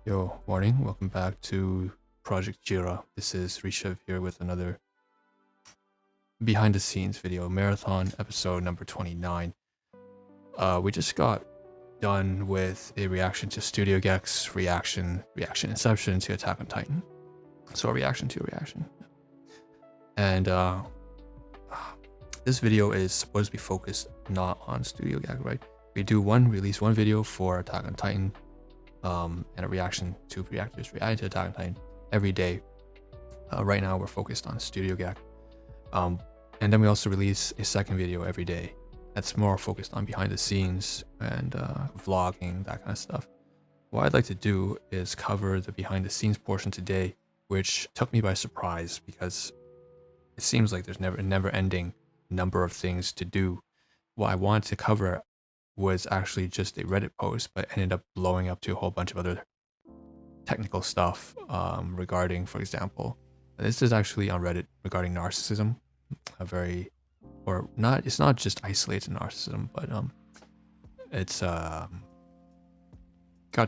Yo, morning. Welcome back to Projekt ZRA. This is Rishav here with another behind the scenes video, marathon episode number 29. We just got done with a reaction to Studio Gex, reaction Inception to Attack on Titan. So a reaction to a reaction. And this video is supposed to be focused not on Studio Gex, right? We do release one video for Attack on Titan, and a reaction to reactors reacting to Attack on Titan every day. Right now we're focused on Studio Gex. And then we also release a second video every day that's more focused on behind the scenes and vlogging, that kind of stuff. What I'd like to do is cover the behind the scenes portion today, which took me by surprise because it seems like there's a never ending number of things to do. What I wanted to cover was actually just a Reddit post, but ended up blowing up to a whole bunch of other technical stuff regarding, for example, this is actually on Reddit regarding narcissism. It's not just isolated to narcissism, but it's got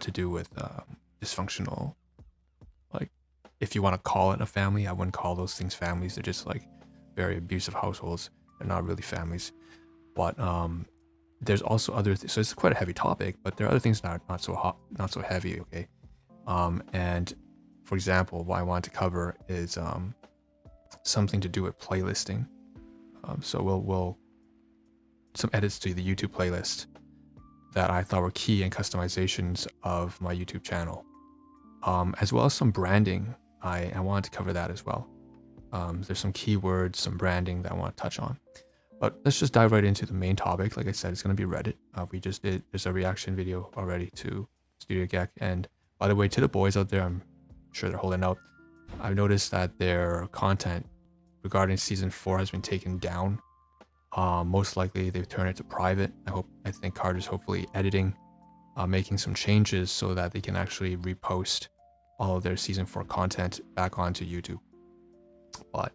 to do with dysfunctional, like, if you want to call it a family. I wouldn't call those things families. They're just like very abusive households. They're not really families. But there's also other things. So it's quite a heavy topic, but there are other things that are not so heavy. Okay. And for example, what I want to cover is something to do with playlisting. So we'll some edits to the YouTube playlist that I thought were key in customizations of my YouTube channel, as well as some branding. I wanted to cover that as well. There's some keywords, some branding that I want to touch on. But let's just dive right into the main topic. Like I said, it's going to be Reddit. There's a reaction video already to Studio Gex. And by the way, to the boys out there, I'm sure they're holding out. I've noticed that their content regarding season 4 has been taken down. Most likely they've turned it to private. I think Carter's hopefully editing, making some changes so that they can actually repost all of their season 4 content back onto YouTube. But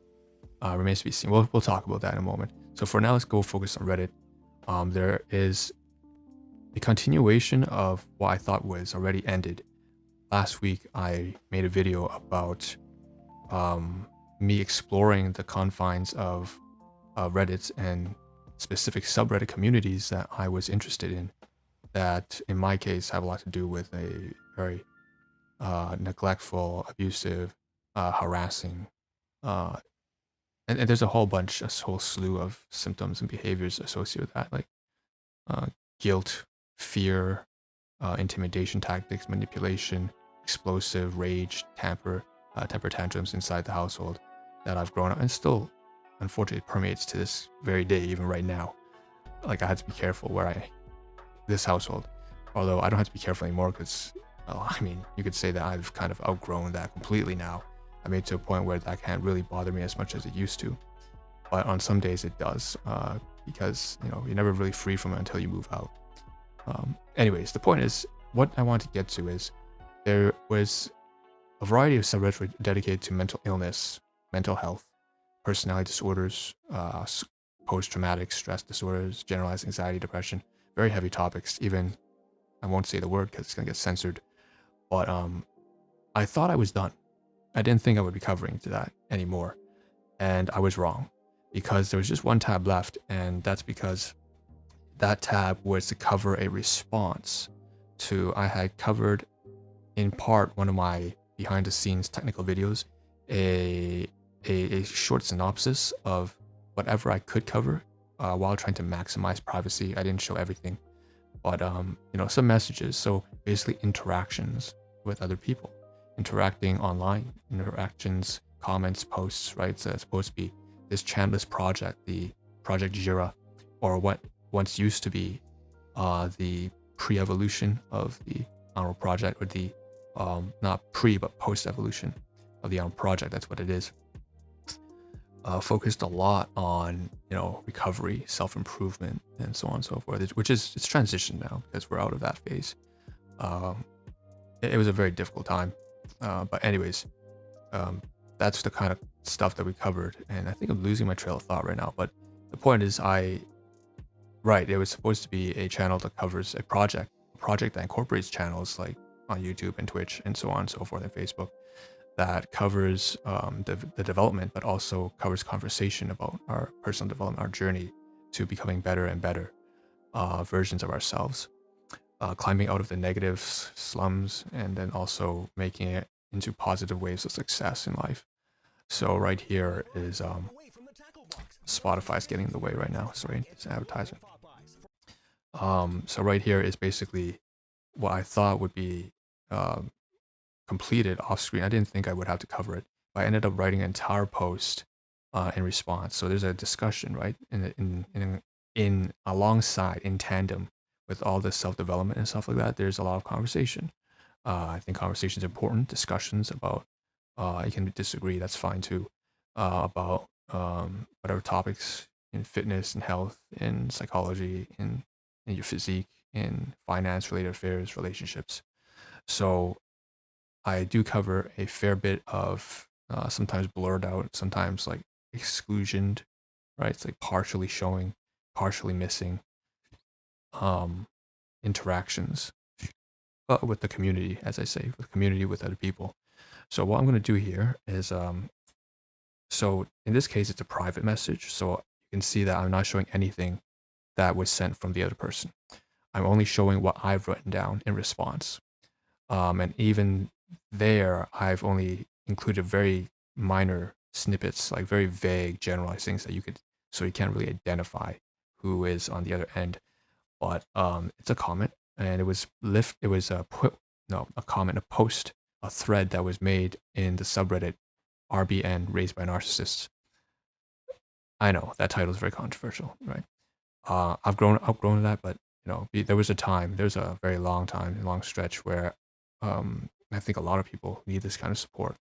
remains to be seen. We'll talk about that in a moment. So for now, let's go focus on Reddit. There is a continuation of what I thought was already ended. Last week, I made a video about me exploring the confines of Reddit and specific subreddit communities that I was interested in, that in my case have a lot to do with a very neglectful, abusive, harassing, and there's a whole slew of symptoms and behaviors associated with that, like guilt, fear, intimidation tactics, manipulation, explosive rage, temper tantrums inside the household that I've grown up and still unfortunately permeates to this very day, even right now. Like, I had to be careful this household, although I don't have to be careful anymore because, I mean, you could say that I've kind of outgrown that completely now. I made it to a point where that can't really bother me as much as it used to, but on some days it does, because you're never really free from it until you move out. Anyways, the point is, what I want to get to is there was a variety of subreddits dedicated to mental illness, mental health, personality disorders, post-traumatic stress disorders, generalized anxiety, depression, very heavy topics. Even, I won't say the word because it's gonna get censored, but I thought I was done. I didn't think I would be covering to that anymore, and I was wrong, because there was just one tab left, and that's because that tab was to cover a response to, I had covered in part one of my behind the scenes technical videos, a short synopsis of whatever I could cover while trying to maximize privacy. I didn't show everything, but some messages. So basically interactions with other people, interacting online, interactions, comments, posts, right? So it's supposed to be this channel, project, the Projekt ZRA, or what once used to be the pre-evolution of the Honorable Project, or the not pre but post-evolution of the Honorable Project. That's what it is. Focused a lot on recovery, self-improvement, and so on and so forth, which is, it's transitioned now because we're out of that phase. It was a very difficult time, but anyways, that's the kind of stuff that we covered, and I think I'm losing my trail of thought right now. But the point is, it was supposed to be a channel that covers a project that incorporates channels like on YouTube and Twitch and so on and so forth, and Facebook, that covers the development, but also covers conversation about our personal development, our journey to becoming better and better versions of ourselves, climbing out of the negative slums, and then also making it into positive waves of success in life. So right here is Spotify's getting in the way right now. Sorry, it's an advertisement. So right here is basically what I thought would be completed off screen. I didn't think I would have to cover it, but I ended up writing an entire post in response. So there's a discussion, right, in alongside, in tandem with all this self development and stuff like that. There's a lot of conversation. I think conversation is important. Discussions about you can disagree, that's fine too. About whatever topics in fitness and health, in psychology, in your physique, in finance related affairs, relationships. So I do cover a fair bit of sometimes blurred out, sometimes like exclusioned, right? It's like partially showing, partially missing interactions with the community, as I say, with the community, with other people. So what I'm going to do here is, so in this case, it's a private message. So you can see that I'm not showing anything that was sent from the other person. I'm only showing what I've written down in response. And even there, I've only included very minor snippets, like very vague, generalized things that you could, so you can't really identify who is on the other end. But it's a comment, and it was a comment, a post, a thread that was made in the subreddit RBN, raised by narcissists. I know that title is very controversial, right? I've outgrown that, but there was a very long time, long stretch where I think a lot of people need this kind of support,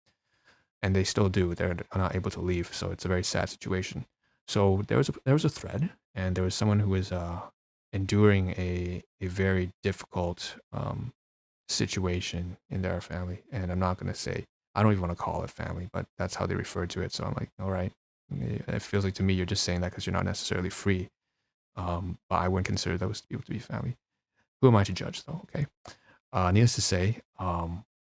and they still do. They're not able to leave, so it's a very sad situation. So there was a thread, and there was someone who was enduring a very difficult situation in their family, and I'm not gonna say, I don't even want to call it family, but that's how they refer to it. So I'm like, all right, it feels like to me you're just saying that because you're not necessarily free. But I wouldn't consider those people to be family. Who am I to judge, though? Okay. Needless to say,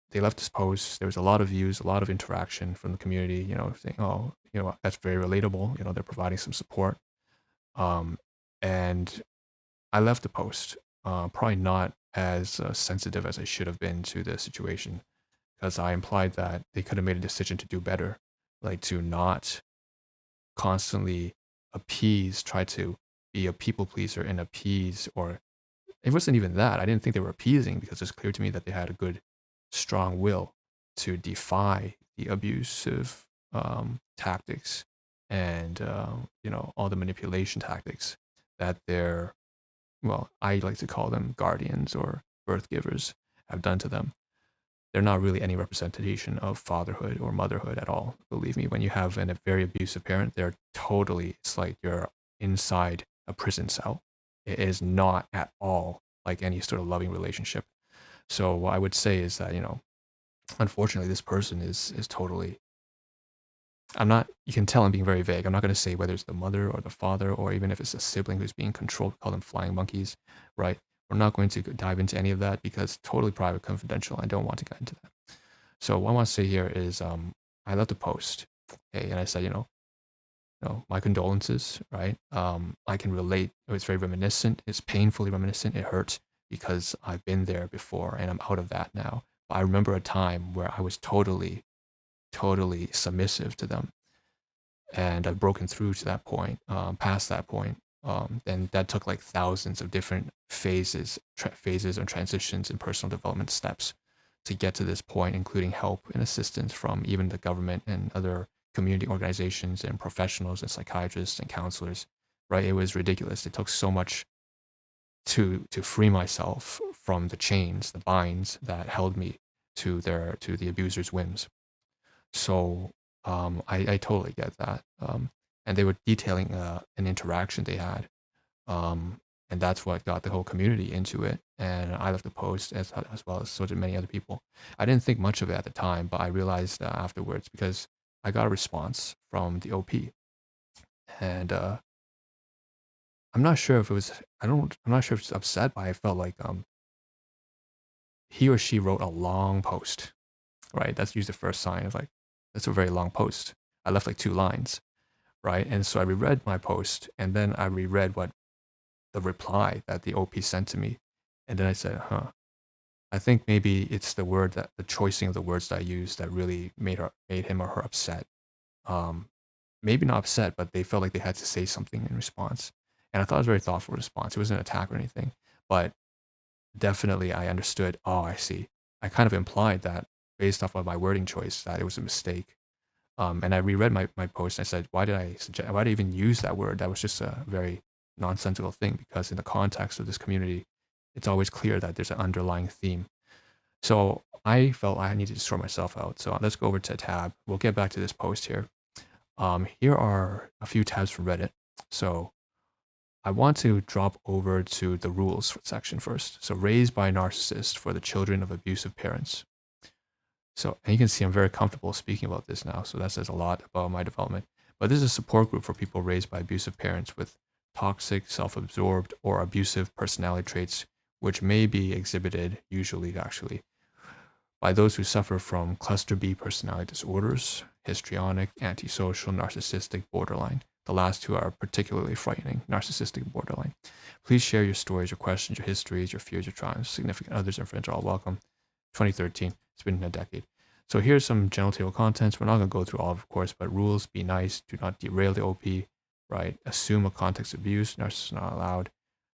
they left this post. There was a lot of views, a lot of interaction from the community. Saying, "Oh, that's very relatable." They're providing some support. And I left the post, probably not as sensitive as I should have been to the situation, because I implied that they could have made a decision to do better, like to not constantly appease, try to be a people pleaser and appease, or it wasn't even that. I didn't think they were appeasing, because it's clear to me that they had a good, strong will to defy the abusive tactics and all the manipulation tactics that their, well, I like to call them guardians or birth givers, have done to them. They're not really any representation of fatherhood or motherhood at all. Believe me, when you have a very abusive parent, they're totally, it's like you're inside a prison cell. It is not at all like any sort of loving relationship. So what I would say is that, unfortunately, this person is totally, I'm not, you can tell I'm being very vague. I'm not going to say whether it's the mother or the father, or even if it's a sibling who's being controlled, call them flying monkeys, right? We're not going to dive into any of that because it's totally private, confidential. I don't want to get into that. So what I want to say here is, I left a post, okay, and I said, my condolences, right? I can relate. It's very reminiscent. It's painfully reminiscent. It hurts because I've been there before and I'm out of that now. But I remember a time where I was totally, totally submissive to them, and I've broken through to that point, past that point. And that took like thousands of different phases and transitions and personal development steps to get to this point, including help and assistance from even the government and other community organizations and professionals and psychiatrists and counselors, right? It was ridiculous. It took so much to free myself from the chains, the binds that held me to the abuser's whims. So I totally get that. And they were detailing an interaction they had. And that's what got the whole community into it. And I left the post as well as so did many other people. I didn't think much of it at the time, but I realized afterwards, because I got a response from the OP. And I'm not sure if it was, I'm not sure if it's upset, but I felt like he or she wrote a long post, right? That's usually the first sign of like, that's a very long post. I left like 2 lines, right? And so I reread my post, and then I reread what the reply that the OP sent to me. And then I said, I think maybe it's the choicing of the words that I used that really made him or her upset. Maybe not upset, but they felt like they had to say something in response. And I thought it was a very thoughtful response. It wasn't an attack or anything, but definitely I understood. Oh, I see. I kind of implied that based off of my wording choice that it was a mistake. And I reread my post and I said, why did I even use that word? That was just a very nonsensical thing, because in the context of this community, it's always clear that there's an underlying theme. So I felt I needed to sort myself out. So let's go over to a tab. We'll get back to this post here. Here are a few tabs from Reddit. So I want to drop over to the rules section first. So raised by a narcissist for the children of abusive parents. So, and you can see I'm very comfortable speaking about this now. So that says a lot about my development. But this is a support group for people raised by abusive parents with toxic, self-absorbed, or abusive personality traits, which may be exhibited, usually actually, by those who suffer from cluster B personality disorders, histrionic, antisocial, narcissistic, borderline. The last two are particularly frightening, narcissistic, borderline. Please share your stories, your questions, your histories, your fears, your triumphs. Significant others and friends are all welcome. 2013. It's been a decade. So here's some general table of contents. We're not going to go through all, of course, but rules: be nice, do not derail the OP, right? Assume a context of abuse, narcissist not allowed.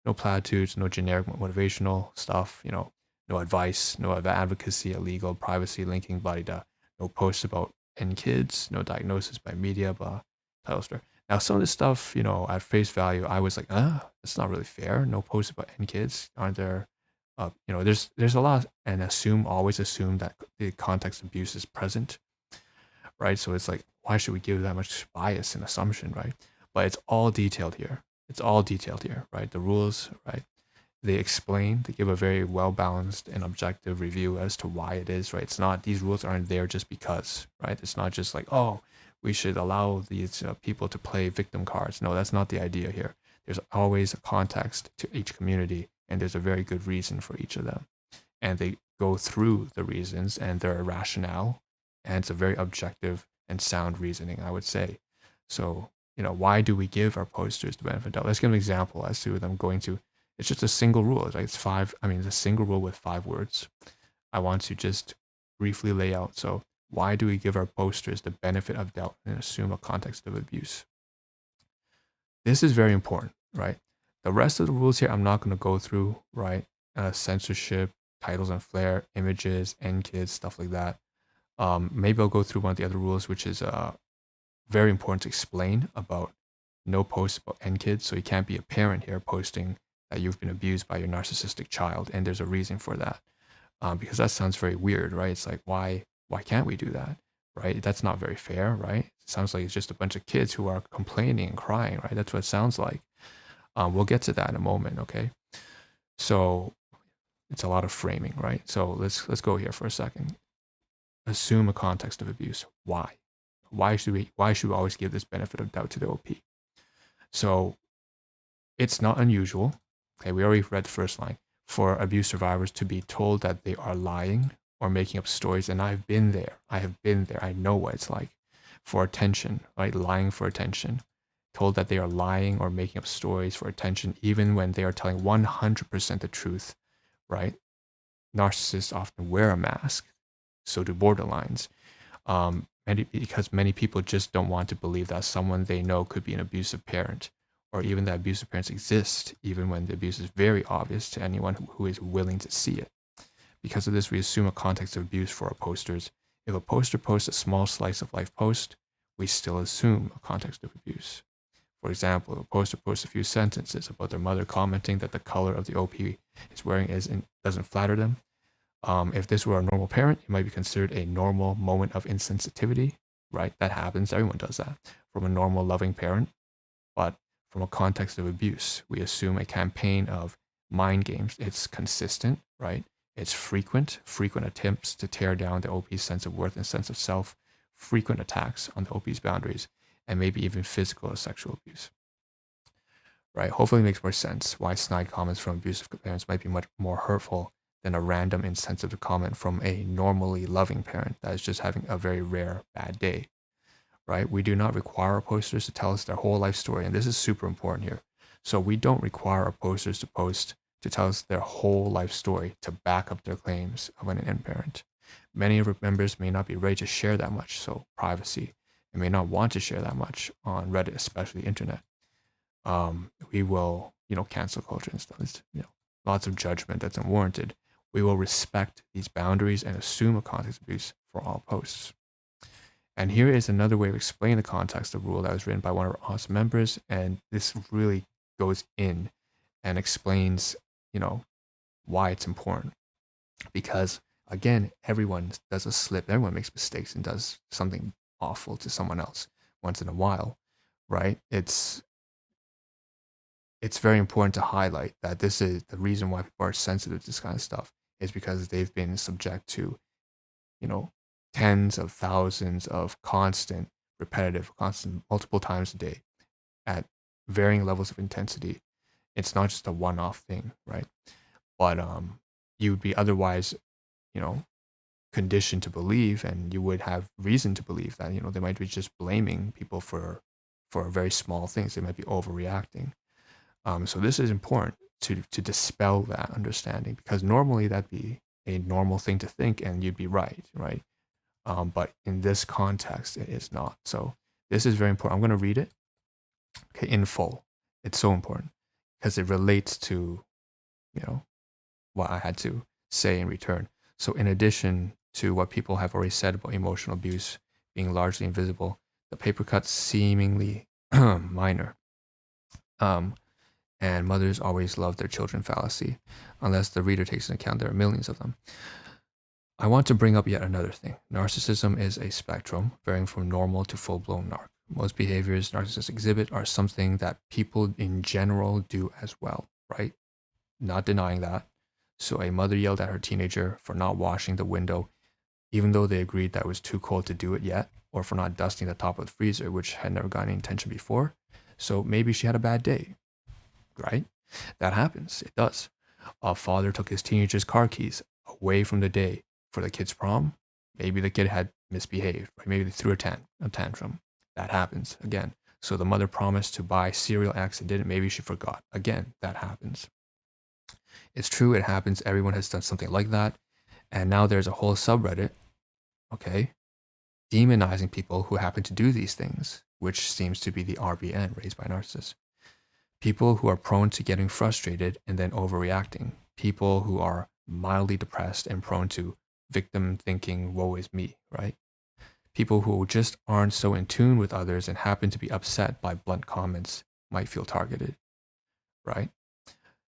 No platitudes, no generic motivational stuff, no advice, no advocacy, illegal, privacy, linking, blah, blah, no posts about end kids, no diagnosis by media, blah, title story. Now, some of this stuff, at face value, I was like, that's not really fair. No posts about end kids. Aren't there? There's a lot, and always assume that the context of abuse is present, right? So it's like, why should we give that much bias and assumption, right? But it's all detailed here. It's all detailed here, right? The rules, right? They give a very well-balanced and objective review as to why it is, right? It's not, these rules aren't there just because, right? It's not just like, oh, we should allow these people to play victim cards. No, that's not the idea here. There's always a context to each community, and there's a very good reason for each of them. And they go through the reasons and their rationale, and it's a very objective and sound reasoning, I would say. So, why do we give our posters the benefit of doubt? Let's give an example as to them going to, it's just a single rule. It's like it's a single rule with 5 words. I want to just briefly lay out. So why do we give our posters the benefit of doubt and assume a context of abuse? This is very important, right? The rest of the rules here, I'm not going to go through, right? Censorship, titles and flair, images, end kids, stuff like that. Maybe I'll go through one of the other rules, which is very important to explain about no posts about end kids. So you can't be a parent here posting that you've been abused by your narcissistic child, and there's a reason for that, because that sounds very weird, right? It's like, why can't we do that, right? That's not very fair, right? It sounds like it's just a bunch of kids who are complaining and crying, right? That's what it sounds like. We'll get to that in a moment, okay? So it's a lot of framing, right? So let's go here for a second. Assume a context of abuse. Why should we always give this benefit of doubt to the OP? So it's not unusual. Okay, we already read the first line. For abuse survivors to be told that they are lying or making up stories, and I've been there. I have been there. I know what it's like. For attention, right? Lying for attention. Told that they are lying or making up stories for attention, even when they are telling 100% the truth, right? Narcissists often wear a mask. So do borderlines. Because many people just don't want to believe that someone they know could be an abusive parent, or even that abusive parents exist, even when the abuse is very obvious to anyone who is willing to see it. Because of this, we assume a context of abuse for our posters. If a poster posts a small slice of life post, we still assume a context of abuse. For example, if a poster posts a few sentences about their mother commenting that the color of the OP is wearing doesn't flatter them, if this were a normal parent, it might be considered a normal moment of insensitivity, right? That happens. Everyone does that from a normal, loving parent. But from a context of abuse, we assume a campaign of mind games. It's consistent, right? It's frequent attempts to tear down the OP's sense of worth and sense of self, frequent attacks on the OP's boundaries, and maybe even physical or sexual abuse, right? Hopefully it makes more sense why snide comments from abusive parents might be much more hurtful than a random insensitive comment from a normally loving parent that is just having a very rare bad day, right? We do not require our posters to tell us their whole life story. And this is super important here. So we don't require our posters to post to tell us their whole life story to back up their claims of an in parent. Many of our members may not be ready to share that much, so privacy, and may not want to share that much on Reddit, especially the internet. We will, cancel culture and stuff. It's, lots of judgment that's unwarranted. We will respect these boundaries and assume a context abuse for all posts. And here is another way of explaining the context of rule that was written by one of our awesome members, and this really goes in and explains, why it's important. Because again, everyone does a slip, everyone makes mistakes and does something awful to someone else once in a while, right? It's very important to highlight that this is the reason why people are sensitive to this kind of stuff, is because they've been subject to, tens of thousands of constant, multiple times a day at varying levels of intensity. It's not just a one-off thing, right? But you would be otherwise, conditioned to believe, and you would have reason to believe that, they might be just blaming people for very small things. They might be overreacting. So this is important to dispel that understanding, because normally that'd be a normal thing to think and you'd be right? But in this context, it is not. So this is very important. I'm going to read it, okay, in full. It's so important because it relates to, what I had to say in return. So in addition to what people have already said about emotional abuse being largely invisible, the paper cuts seemingly minor. And mothers always love their children fallacy, unless the reader takes into account there are millions of them. I want to bring up yet another thing. Narcissism is a spectrum, varying from normal to full-blown narc. Most behaviors narcissists exhibit are something that people in general do as well, right? Not denying that. So a mother yelled at her teenager for not washing the window, even though they agreed that it was too cold to do it yet, or for not dusting the top of the freezer, which had never gotten any attention before. So maybe she had a bad day, right? That happens. It does. A father took his teenager's car keys away from the day for the kid's prom. Maybe the kid had misbehaved, right? Maybe they threw a tantrum. That happens again. So the mother promised to buy cereal X and didn't. Maybe she forgot. Again, that happens. It's true, it happens. Everyone has done something like that. And now there's a whole subreddit, okay, demonizing people who happen to do these things, which seems to be the RBN, raised by narcissists. People who are prone to getting frustrated and then overreacting. People who are mildly depressed and prone to victim thinking, woe is me, right? People who just aren't so in tune with others and happen to be upset by blunt comments might feel targeted, right?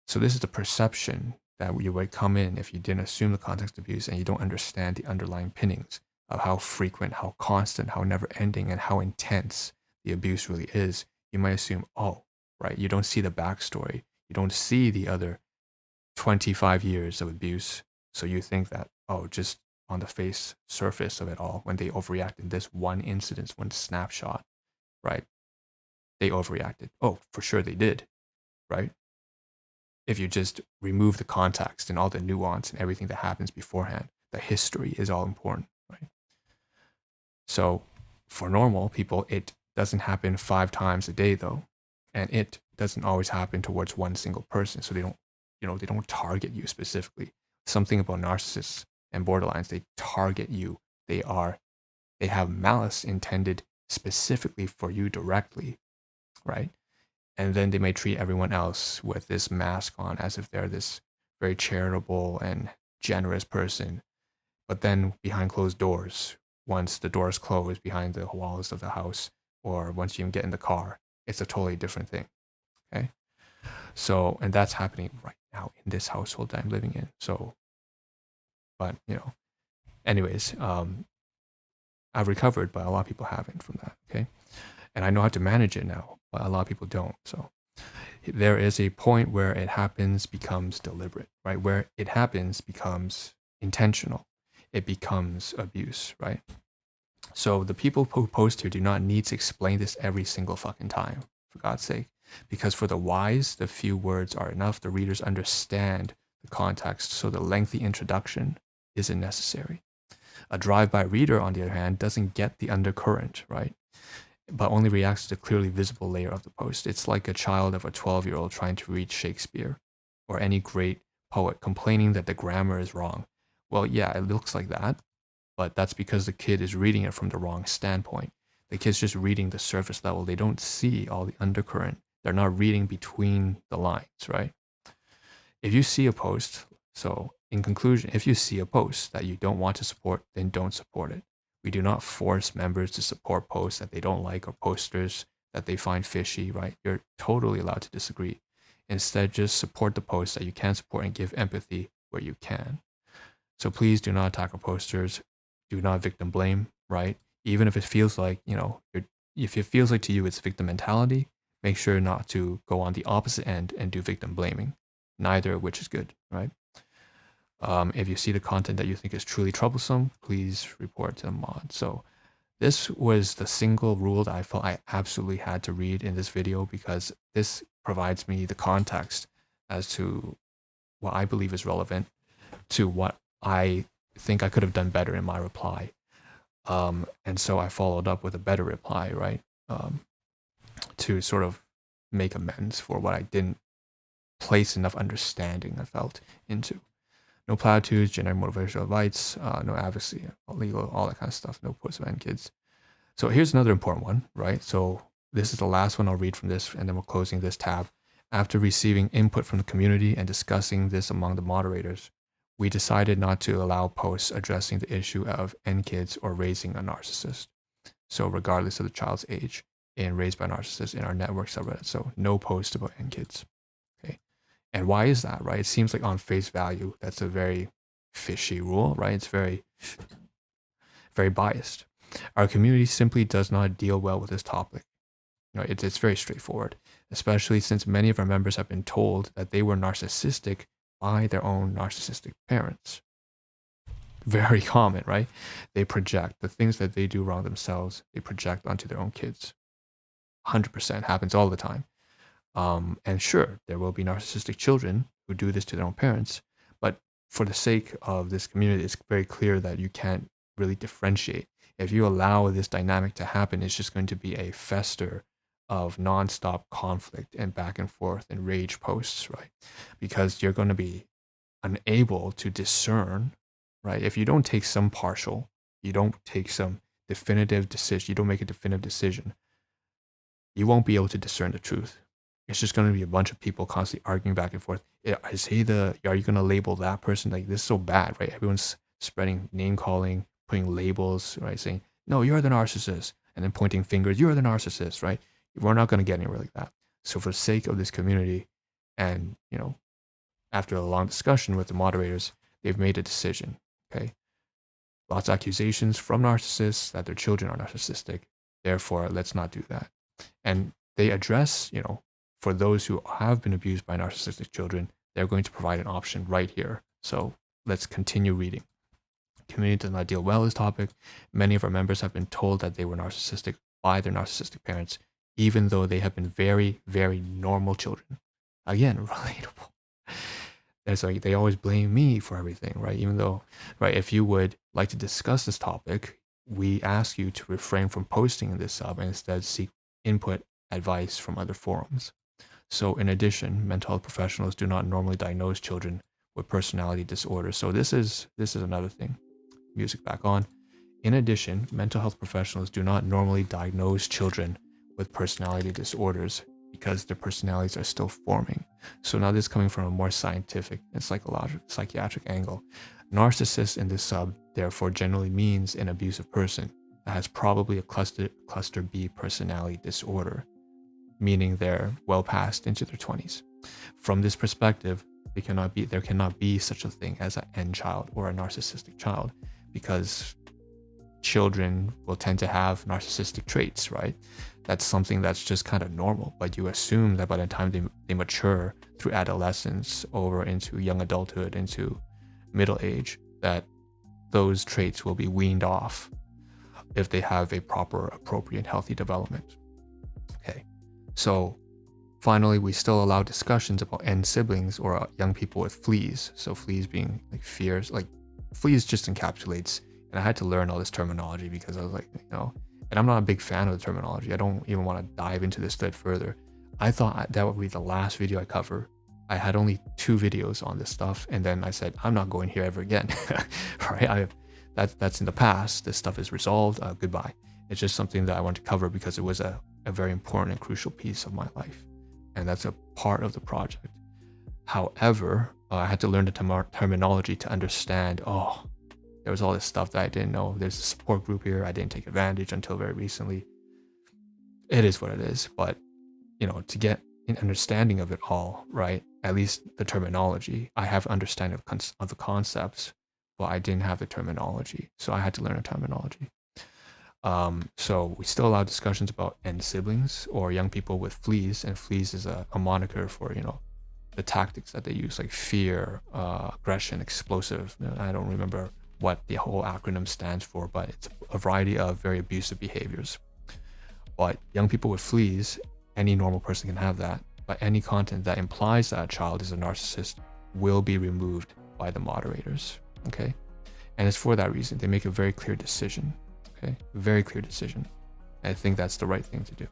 So this is the perception that you would come in if you didn't assume the context of abuse and you don't understand the underlying pinnings of how frequent, how constant, how never ending, and how intense the abuse really is. You might assume, oh, right, you don't see the backstory. You don't see the other 25 years of abuse. So you think that, oh, just on the surface of it all, when they overreact in this one incident, one snapshot, right? They overreacted. Oh, for sure they did, right? If you just remove the context and all the nuance and everything that happens beforehand, the history is all important, right? So for normal people, it doesn't happen 5 times a day though. And it doesn't always happen towards one single person. So they don't target you specifically. Something about narcissists and borderlines, they target you. They have malice intended specifically for you directly, right? And then they may treat everyone else with this mask on as if they're this very charitable and generous person. But then behind closed doors, once the doors close behind the walls of the house, or once you get in the car, it's a totally different thing, okay? So, and that's happening right now in this household that I'm living in. So, but, anyways, I've recovered, but a lot of people haven't from that, okay? And I know how to manage it now, but a lot of people don't. So there is a point where it happens becomes deliberate, right? Where it happens becomes intentional. It becomes abuse, right? So the people who post here do not need to explain this every single fucking time, for God's sake. Because for the wise, the few words are enough. The readers understand the context, so the lengthy introduction isn't necessary. A drive-by reader, on the other hand, doesn't get the undercurrent, right? But only reacts to the clearly visible layer of the post. It's like a child of a 12-year-old trying to read Shakespeare or any great poet complaining that the grammar is wrong. Well, yeah, it looks like that, but that's because the kid is reading it from the wrong standpoint. The kid's just reading the surface level. They don't see all the undercurrent. They're not reading between the lines, right? If you see a post, so in conclusion, if you see a post that you don't want to support, then don't support it. We do not force members to support posts that they don't like or posters that they find fishy, right? You're totally allowed to disagree. Instead, just support the posts that you can support and give empathy where you can. So please do not attack our posters. Do not victim blame, right? Even if it feels like, if it feels like to you it's victim mentality, make sure not to go on the opposite end and do victim blaming. Neither of which is good, right? If you see the content that you think is truly troublesome, please report to the mod. So this was the single rule that I felt I absolutely had to read in this video, because this provides me the context as to what I believe is relevant to what I think I could have done better in my reply. And so I followed up with a better reply, right? To sort of make amends for what I didn't place enough understanding, I felt, into. No platitudes, generic motivational advice, no advocacy, legal, all that kind of stuff, no posts about kids. So here's another important one, right? So this is the last one I'll read from this, and then we're closing this tab. After receiving input from the community and discussing this among the moderators, we decided not to allow posts addressing the issue of NKids or raising a narcissist. So regardless of the child's age, and raised by a narcissist in our network subreddit. So no post about NKids. Okay. And why is that, right? It seems like on face value, that's a very fishy rule, right? It's very, very biased. Our community simply does not deal well with this topic. It's very straightforward, especially since many of our members have been told that they were narcissistic by their own narcissistic parents. Very common, right? They project the things that they do wrong themselves, they project onto their own kids. 100% happens all the time. And sure, there will be narcissistic children who do this to their own parents, but for the sake of this community, it's very clear that you can't really differentiate. If you allow this dynamic to happen, it's just going to be a fester of nonstop conflict and back and forth and rage posts, right? Because you're going to be unable to discern, right? If you don't take some partial, you don't take some definitive decision, you don't make a definitive decision, you won't be able to discern the truth. It's just going to be a bunch of people constantly arguing back and forth. Are you going to label that person? Like, this is so bad, right? Everyone's spreading name calling, putting labels, right? Saying, no, you're the narcissist. And then pointing fingers, you're the narcissist, right? We're not going to get anywhere like that. So for the sake of this community, and, after a long discussion with the moderators, they've made a decision, okay? Lots of accusations from narcissists that their children are narcissistic. Therefore, let's not do that. And they address, for those who have been abused by narcissistic children, they're going to provide an option right here. So let's continue reading. Community does not deal well with this topic. Many of our members have been told that they were narcissistic by their narcissistic parents, even though they have been very, very normal children. Again, relatable. It's like they always blame me for everything, right? Even though, right, if you would like to discuss this topic, we ask you to refrain from posting in this sub and instead seek input, advice from other forums. So in addition, mental health professionals do not normally diagnose children with personality disorders. So this is another thing. Music back on. In addition, mental health professionals do not normally diagnose children with personality disorders because their personalities are still forming. So now this is coming from a more scientific and psychiatric angle. Narcissist in this sub therefore generally means an abusive person that has probably a cluster B personality disorder, meaning they're well past into their 20s. From this perspective, there cannot be such a thing as an N child or a narcissistic child, because children will tend to have narcissistic traits, right? That's something that's just kind of normal, but you assume that by the time they mature through adolescence over into young adulthood, into middle age, that those traits will be weaned off if they have a proper, appropriate, healthy development. Okay, so Finally, we still allow discussions about N siblings or young people with FLEAS. So FLEAS being like fears, like FLEAS just encapsulates. And I had to learn all this terminology because I was like, and I'm not a big fan of the terminology. I don't even want to dive into this thread further. I thought that would be the last video I cover. I had only 2 videos on this stuff, and then I said, I'm not going here ever again. Right? That's in the past. This stuff is resolved. Goodbye. It's just something that I want to cover because it was a very important and crucial piece of my life. And that's a part of the project. However, I had to learn the terminology to understand, there was all this stuff that I didn't know. There's a support group here. I didn't take advantage until very recently. It is what it is. But, to get an understanding of it all, right? At least the terminology. I have understanding of the concepts, but I didn't have the terminology. So I had to learn the terminology. So we still allow discussions about N siblings or young people with FLEAS, and FLEAS is a moniker for, the tactics that they use, like fear, aggression, explosive. I don't remember what the whole acronym stands for, but it's a variety of very abusive behaviors. But young people with FLEAS, any normal person can have that, but any content that implies that a child is a narcissist will be removed by the moderators, okay? And it's for that reason. They make a very clear decision, okay? Very clear decision. And I think that's the right thing to do.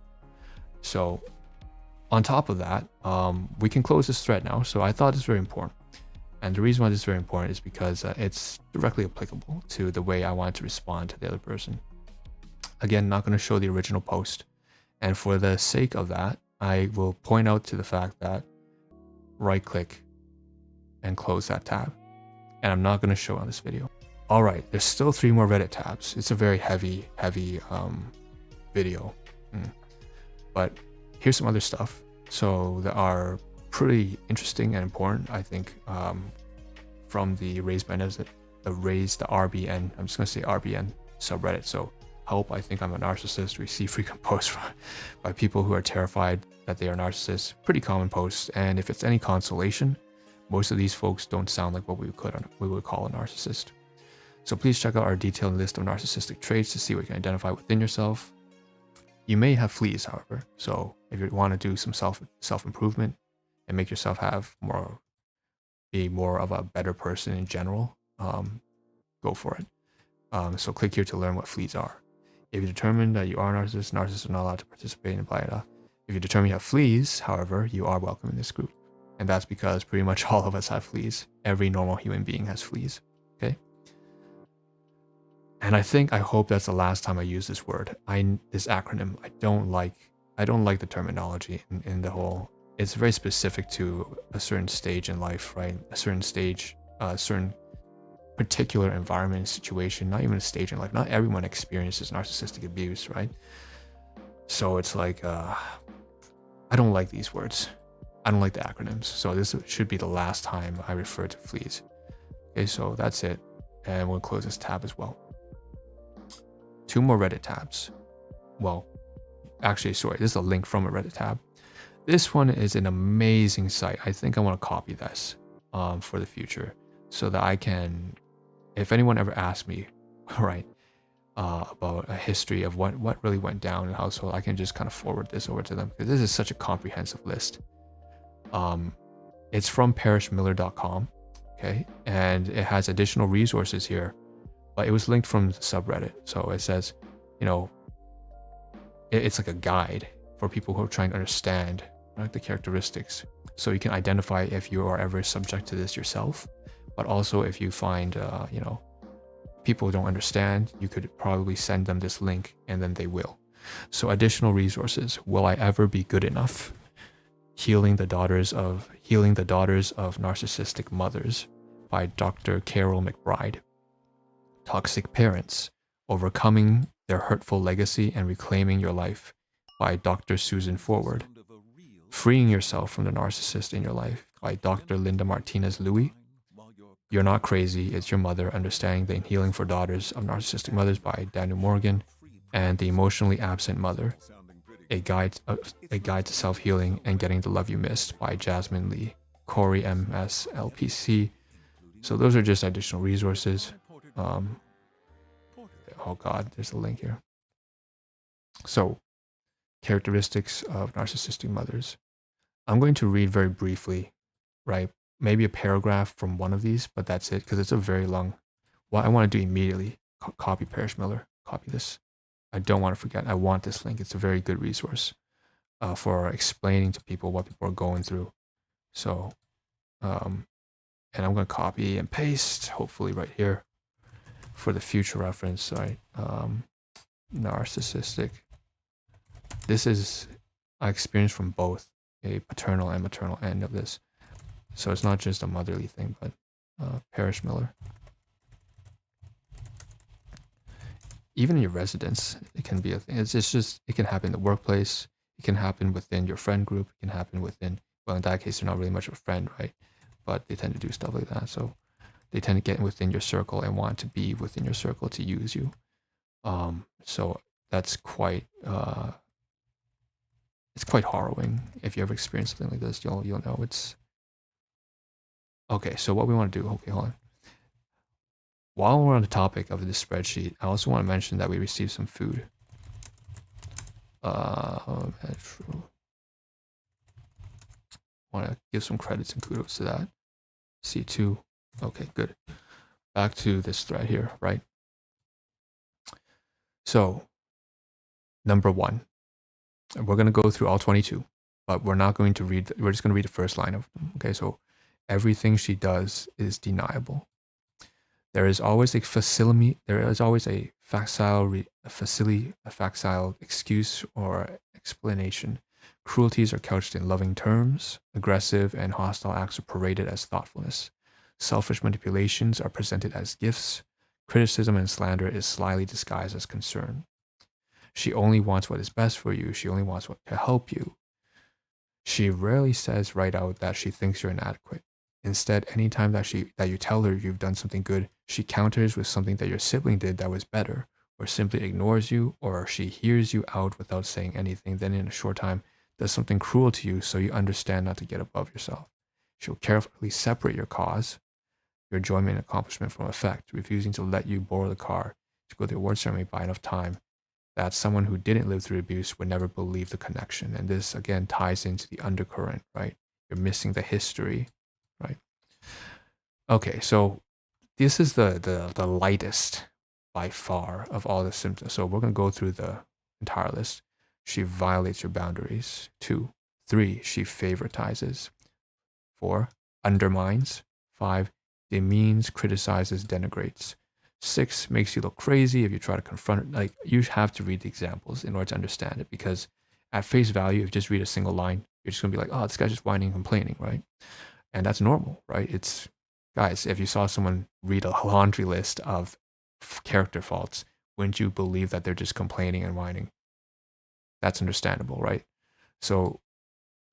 So on top of that, we can close this thread now. So I thought it's very important. And the reason why this is very important is because it's directly applicable to the way I wanted to respond to the other person. Again, not going to show the original post. And for the sake of that, I will point out to the fact that right click and close that tab. And I'm not going to show on this video. All right, there's still 3 more Reddit tabs. It's a very heavy video. But here's some other stuff. So there are pretty interesting and important, I think, from the Raised by the RBN. I'm just going to say RBN subreddit. So I think I'm a narcissist. We see frequent posts by people who are terrified that they are narcissists. Pretty common posts. And if it's any consolation, most of these folks don't sound like what we would call a narcissist. So please check out our detailed list of narcissistic traits to see what you can identify within yourself. You may have FLEAS, however. So if you want to do some self-improvement and make yourself be more of a better person in general, go for it. So click here to learn what FLEAS are. If you determine that you are a narcissist, narcissists are not allowed to participate in blah, blah. If you determine you have FLEAS, however, you are welcome in this group. And that's because pretty much all of us have FLEAS. Every normal human being has FLEAS. Okay? And I hope that's the last time I use this word. This acronym. I don't like the terminology in the whole. It's very specific to a certain stage in life, right? A certain stage, a certain particular environment and situation, not even a stage in life. Not everyone experiences narcissistic abuse, right? So it's like, I don't like these words. I don't like the acronyms. So this should be the last time I refer to FLEAS. Okay, so that's it. And we'll close this tab as well. 2 more Reddit tabs. Well, actually, sorry, this is a link from a Reddit tab. This one is an amazing site. I think I want to copy this for the future so that I can, if anyone ever asks me, right, about a history of what really went down in the household, I can just kind of forward this over to them because this is such a comprehensive list. It's from parrishmiller.com, okay, and it has additional resources here, but it was linked from the subreddit. So it says, it's like a guide for people who are trying to understand, right, the characteristics. So you can identify if you are ever subject to this yourself, but also if you find, people don't understand, you could probably send them this link and then they will. So additional resources. Will I ever be good enough? Healing the Daughters of Narcissistic Mothers by Dr. Carol McBride. Toxic Parents, Overcoming Their Hurtful Legacy and Reclaiming Your Life by Dr. Susan Forward. Freeing Yourself from the Narcissist in Your Life by Dr. Linda Martinez-Louis. You're Not Crazy, It's Your Mother, Understanding the Healing for Daughters of Narcissistic Mothers by Daniel Morgan. And The Emotionally Absent Mother, a guide to self-healing and getting the love you missed by Jasmine Lee, Corey MS LPC. So those are just additional resources. Oh God, there's a link here. So, characteristics of narcissistic mothers. I'm going to read very briefly, right? Maybe a paragraph from one of these, but that's it because it's a very long. What I want to do immediately, copy Parrish Miller, copy this. I don't want to forget. I want this link. It's a very good resource for explaining to people what people are going through. So, and I'm going to copy and paste, hopefully right here for the future reference, right? Narcissistic. This is I experienced from both a paternal and maternal end of this. So it's not just a motherly thing, but Parrish Miller. Even in your residence, it can be a thing. It's just, it can happen in the workplace. It can happen within your friend group. It can happen within, well, in that case, they're not really much of a friend, right? But they tend to do stuff like that. So they tend to get within your circle and want to be within your circle to use you. So that's quite, it's quite harrowing. If you ever experience something like this, you'll know it's, okay. So what we want to do, okay, hold on. While we're on the topic of this spreadsheet, I also want to mention that we received some food. Want to give some credits and kudos to that. C2. Okay, good. Back to this thread here, right? So, number 1, we're going to go through all 22, but we're not going to read, we're just going to read the first line of them. Okay, so everything she does is deniable. There is always a facile excuse or explanation. Cruelties are couched in loving terms. Aggressive and hostile acts are paraded as thoughtfulness. Selfish manipulations are presented as gifts. Criticism and slander is slyly disguised as concern. She only wants what is best for you. She only wants what to help you. She rarely says right out that she thinks you're inadequate. Instead, anytime that you tell her you've done something good, she counters with something that your sibling did that was better, or simply ignores you, or she hears you out without saying anything, then in a short time does something cruel to you so you understand not to get above yourself. She'll carefully separate your cause, your enjoyment and accomplishment from effect, refusing to let you borrow the car to go to the award ceremony by enough time that someone who didn't live through abuse would never believe the connection. And this, again, ties into the undercurrent, right? You're missing the history, right? Okay, so this is the lightest by far of all the symptoms. So we're going to go through the entire list. She violates your boundaries. 2, 3, she favoritizes. 4, undermines. 5, demeans, criticizes, denigrates. 6, makes you look crazy if you try to confront it. Like, you have to read the examples in order to understand it, because at face value, if you just read a single line, you're just gonna be like, oh, this guy's just whining and complaining, right? And that's normal, right? It's, guys, if you saw someone read a laundry list of character faults, wouldn't you believe that they're just complaining and whining? That's understandable, right? So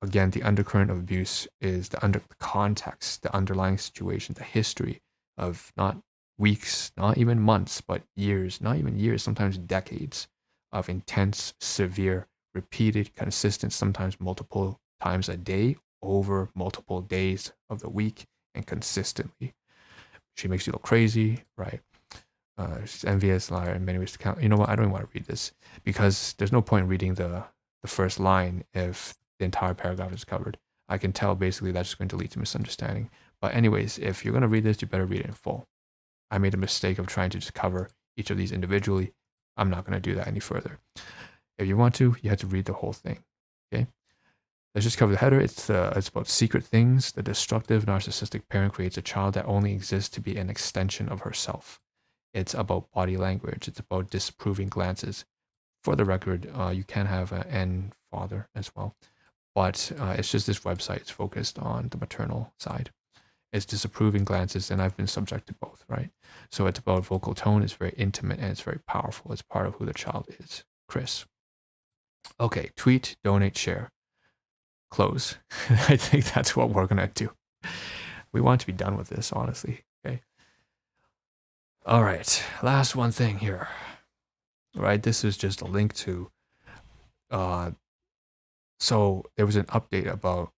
again, the undercurrent of abuse is the context, the underlying situation, the history of not weeks, not even months, but years, not even years, sometimes decades of intense, severe, repeated, consistent, sometimes multiple times a day, over multiple days of the week, and consistently. She makes you look crazy, right? She's envious, liar, in many ways to count. You know what? I don't even want to read this because there's no point in reading the first line if the entire paragraph is covered. I can tell basically that's just going to lead to misunderstanding. But anyways, if you're going to read this, you better read it in full. I made a mistake of trying to just cover each of these individually. I'm not going to do that any further. If you want to, you have to read the whole thing. Okay. Let's just cover the header. It's about secret things. The destructive narcissistic parent creates a child that only exists to be an extension of herself. It's about body language. It's about disapproving glances. For the record, you can have an N father as well, but it's just this website is focused on the maternal side. It's disapproving glances, and I've been subject to both, right? So it's about vocal tone. It's very intimate and it's very powerful. It's part of who the child is. Chris. Okay, tweet, donate, share. Close. I think that's what we're gonna do. We want to be done with this, honestly. Okay. All right. Last one thing here. Right. This is just a link to. So there was an update about.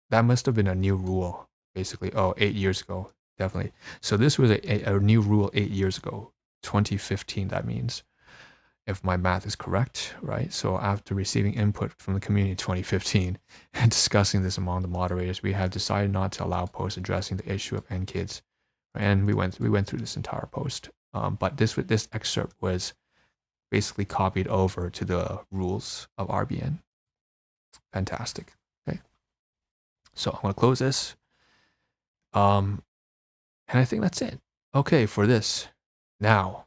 That must have been a new rule, basically. Oh, 8 years ago, definitely. So this was a new rule 8 years ago, 2015. That means if my math is correct, right? So after receiving input from the community in 2015 and discussing this among the moderators, we have decided not to allow posts addressing the issue of NKids. And we went through this entire post. But this excerpt was basically copied over to the rules of RBN. Fantastic. Okay. So I'm gonna close this. And I think that's it. Okay, for this. Now,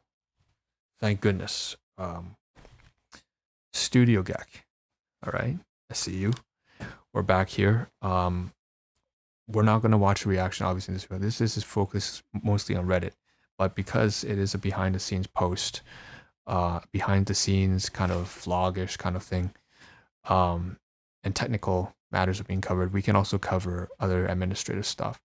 thank goodness. Studio Gek. All right. I see you. We're back here. We're not gonna watch a reaction, obviously, in this video. This is focused mostly on Reddit, but because it is a behind the scenes post, behind the scenes kind of vlogish kind of thing, and technical matters are being covered, we can also cover other administrative stuff.